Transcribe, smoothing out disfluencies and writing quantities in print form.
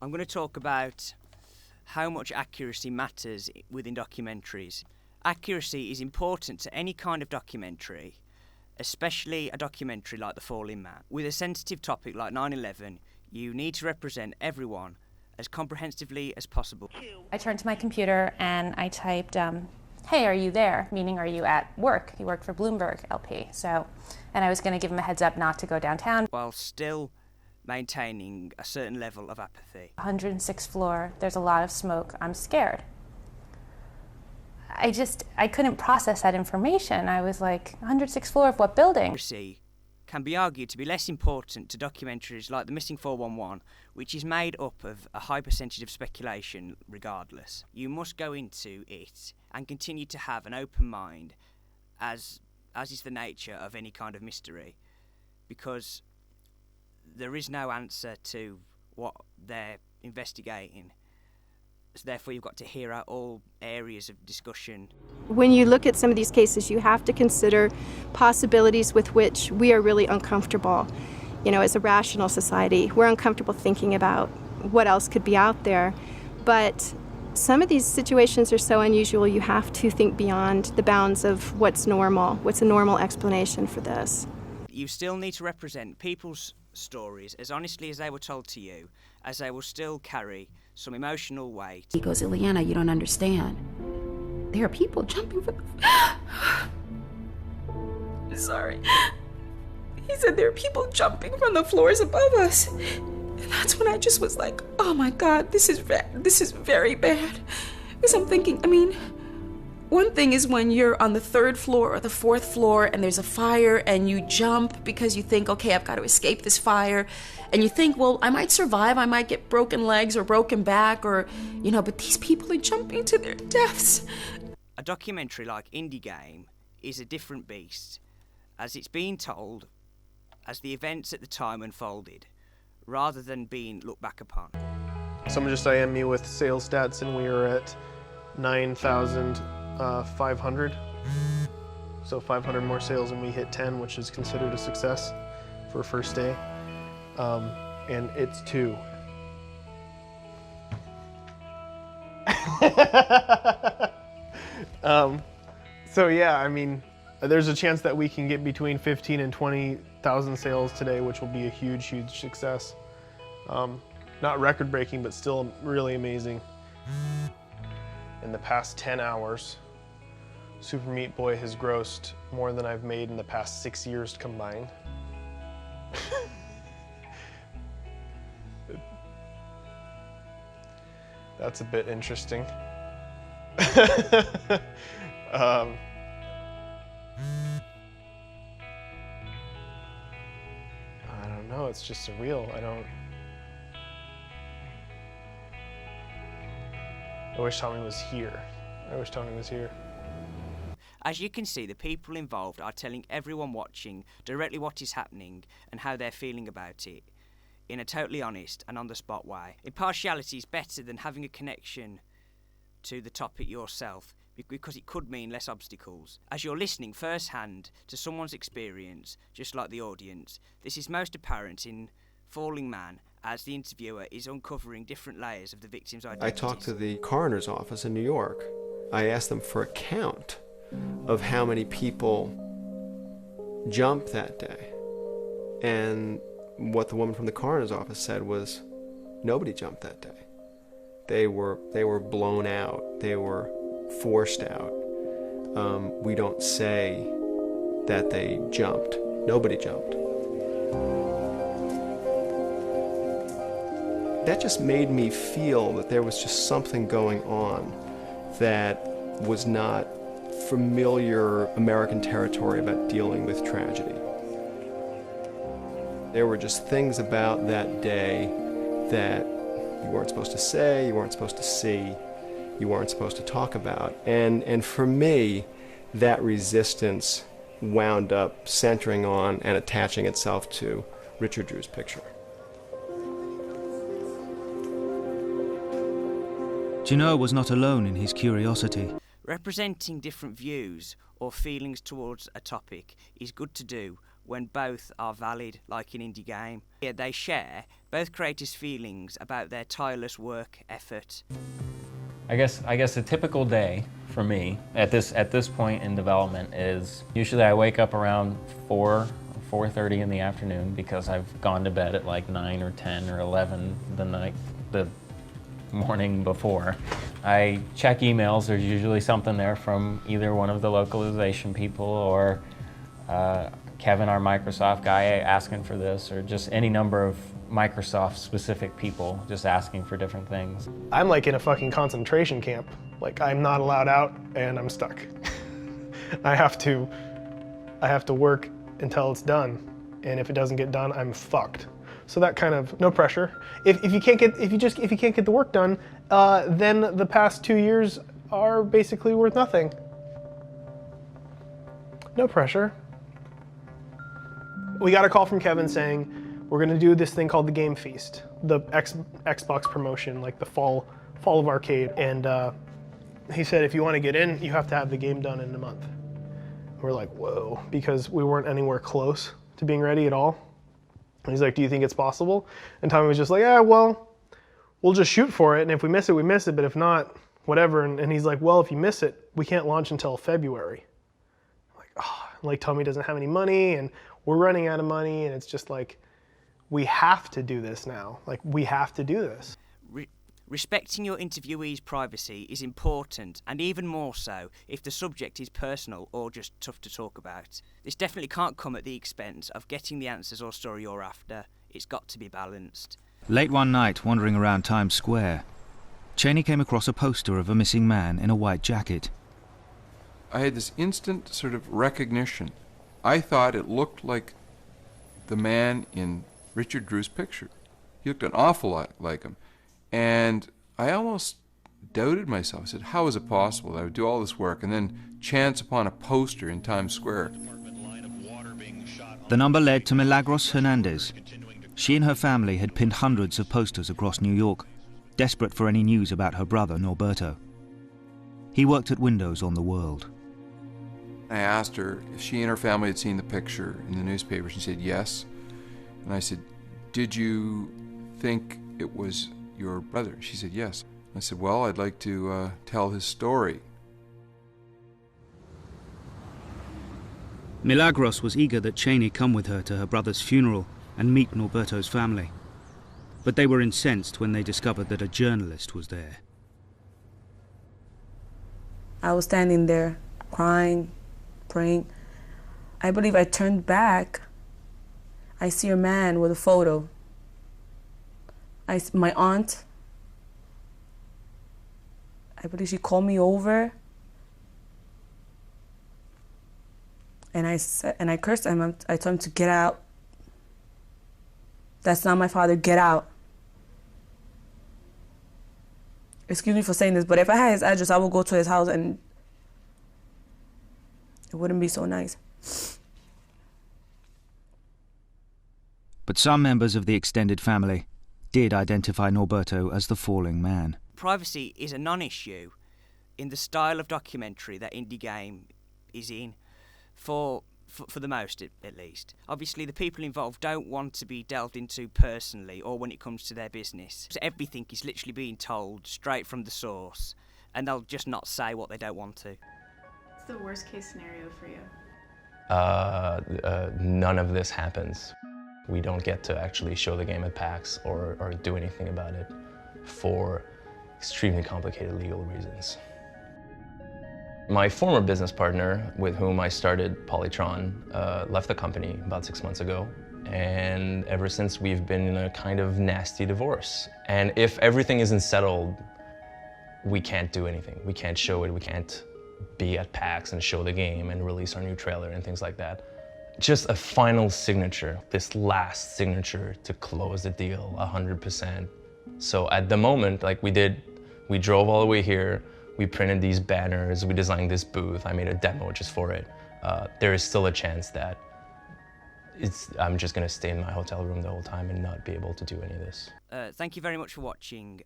I'm going to talk about how much accuracy matters within documentaries. Accuracy is important to any kind of documentary, especially a documentary like The Falling Man. With a sensitive topic like 9/11, you need to represent everyone as comprehensively as possible. I turned to my computer and I typed, hey, are you there? Meaning, are you at work? He worked for Bloomberg LP. And I was going to give him a heads up not to go downtown. While still maintaining a certain level of apathy. 106th floor, there's a lot of smoke, I'm scared. I couldn't process that information. I was like, 106th floor of what building? Accuracy can be argued to be less important to documentaries like The Missing 411, which is made up of a high percentage of speculation regardless. You must go into it and continue to have an open mind, as is the nature of any kind of mystery, because there is no answer to what they're investigating. So therefore, you've got to hear out all areas of discussion. When you look at some of these cases, you have to consider possibilities with which we are really uncomfortable. You know, as a rational society, we're uncomfortable thinking about what else could be out there. But some of these situations are so unusual, you have to think beyond the bounds of what's normal, what's a normal explanation for this. You still need to represent people's stories as honestly as they were told to you, as they will still carry some emotional weight. He goes, Ileana, you don't understand. There are people jumping from the... Sorry. He said there are people jumping from the floors above us. And that's when I just was like, oh my God, this is very bad. Because I'm thinking, one thing is when you're on the 3rd floor or the 4th floor and there's a fire and you jump because you think, okay, I've got to escape this fire. And you think, well, I might survive, I might get broken legs or broken back or, but these people are jumping to their deaths. A documentary like Indie Game is a different beast, as it's being told as the events at the time unfolded, rather than being looked back upon. Someone just IM'd me with sales stats and we were at 9,500. So 500 more sales and we hit 10, which is considered a success for a first day. And it's 2. So yeah, there's a chance that we can get between 15 and 20,000 sales today, which will be a huge, huge success. Not record-breaking, but still really amazing. In the past 10 hours, Super Meat Boy has grossed more than I've made in the past 6 years combined. That's a bit interesting. I don't know, it's just surreal. I wish Tommy was here. As you can see, the people involved are telling everyone watching directly what is happening and how they're feeling about it, in a totally honest and on-the-spot way. Impartiality is better than having a connection to the topic yourself, because it could mean less obstacles. As you're listening firsthand to someone's experience, just like the audience, this is most apparent in Falling Man, as the interviewer is uncovering different layers of the victim's identity. I talked to the coroner's office in New York. I asked them for a count of how many people jumped that day. And what the woman from the coroner's office said was, nobody jumped that day. They were blown out. They were forced out. We don't say that they jumped. Nobody jumped. That just made me feel that there was just something going on that was not familiar American territory about dealing with tragedy. There were just things about that day that you weren't supposed to say, you weren't supposed to see, you weren't supposed to talk about. And for me, that resistance wound up centering on and attaching itself to Richard Drew's picture. Genoa was not alone in his curiosity. Representing different views or feelings towards a topic is good to do when both are valid, like in indie game. Here they share both creators' feelings about their tireless work effort. I guess a typical day for me at this point in development is usually I wake up around 4:30 in the afternoon because I've gone to bed at like 9 or 10 or 11 the morning before. I check emails. There's usually something there from either one of the localization people or Kevin, our Microsoft guy, asking for this, or just any number of Microsoft-specific people just asking for different things. I'm like in a fucking concentration camp. Like, I'm not allowed out and I'm stuck. I have to work until it's done, and if it doesn't get done, I'm fucked. So that kind of, no pressure. If you can't get the work done, then the past 2 years are basically worth nothing. No pressure. We got a call from Kevin saying, we're gonna do this thing called the Game Feast, the Xbox promotion, like the fall of arcade. And he said, if you wanna get in, you have to have the game done in a month. We're like, whoa, because we weren't anywhere close to being ready at all. And he's like, do you think it's possible? And Tommy was just like, yeah, well, we'll just shoot for it. And if we miss it, we miss it, but if not, whatever. And he's like, well, if you miss it, we can't launch until February. I'm like, oh, like Tommy doesn't have any money and we're running out of money. And it's just like, we have to do this now. Like, we have to do this. Respecting your interviewee's privacy is important, and even more so if the subject is personal or just tough to talk about. This definitely can't come at the expense of getting the answers or story you're after. It's got to be balanced. Late one night, wandering around Times Square, Cheney came across a poster of a missing man in a white jacket. I had this instant sort of recognition. I thought it looked like the man in Richard Drew's picture. He looked an awful lot like him. And I almost doubted myself. I said, how is it possible that I would do all this work and then chance upon a poster in Times Square? The number led to Milagros Hernandez. She and her family had pinned hundreds of posters across New York, desperate for any news about her brother, Norberto. He worked at Windows on the World. I asked her if she and her family had seen the picture in the newspaper. She said yes. And I said, did you think it was your brother? She said yes. I said, well, I'd like to tell his story. Milagros was eager that Cheney come with her to her brother's funeral and meet Norberto's family. But they were incensed when they discovered that a journalist was there. I was standing there, crying, praying. I believe I turned back. I see a man with a photo. My aunt, I believe she called me over, and I cursed him. I told him to get out. That's not my father. Get out. Excuse me for saying this, but if I had his address, I would go to his house, and it wouldn't be so nice. But some members of the extended family did identify Norberto as the falling man. Privacy is a non-issue in the style of documentary that indie game is in, for the most at least. Obviously the people involved don't want to be delved into personally or when it comes to their business. So everything is literally being told straight from the source, and they'll just not say what they don't want to. What's the worst case scenario for you? None of this happens. We don't get to actually show the game at PAX or do anything about it for extremely complicated legal reasons. My former business partner, with whom I started Polytron, left the company about 6 months ago. And ever since, we've been in a kind of nasty divorce. And if everything isn't settled, we can't do anything. We can't show it. We can't be at PAX and show the game and release our new trailer and things like that. Just a final signature, this last signature to close the deal 100%. So at the moment, like we drove all the way here, we printed these banners, we designed this booth, I made a demo just for it. There is still a chance that I'm just gonna stay in my hotel room the whole time and not be able to do any of this. Thank you very much for watching.